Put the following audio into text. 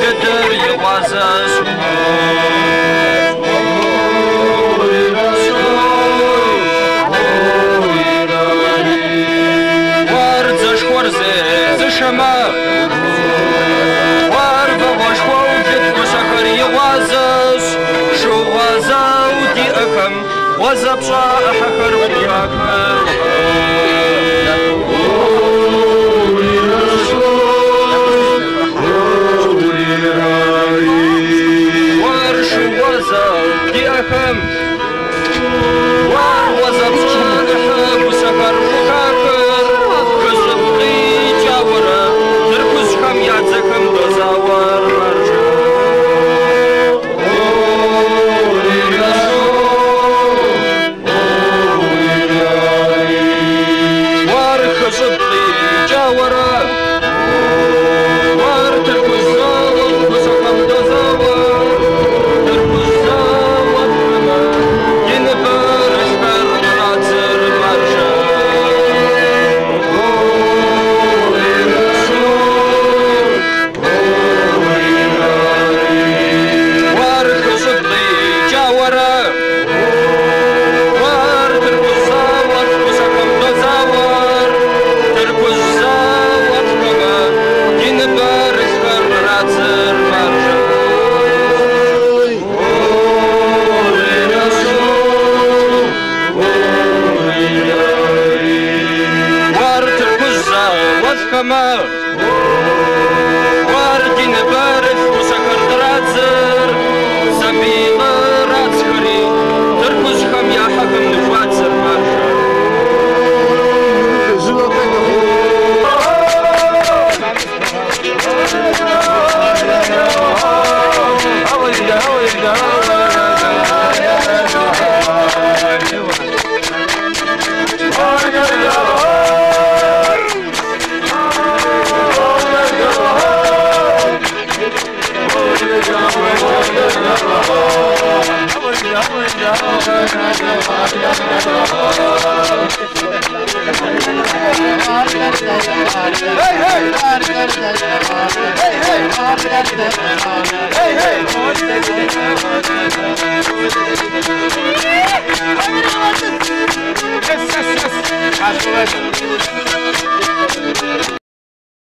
قدر يغازس وارزش ورزي زشما واربا وشوا وجد وسخر يغازس شو غازا ودي أكم وزبصا أحكر وياكمر أخم وزب صالح وسكر وكاكر كزبقي جاورة تركز خم يعزكم دزاور مرجع وارخ زبقي جاورة وار تركز زاور وسكم دزاور كما واردين بارف وسكر دراتزر سبيل راتسكري تركز خم يا حكم نفاتزر مارشا Yes.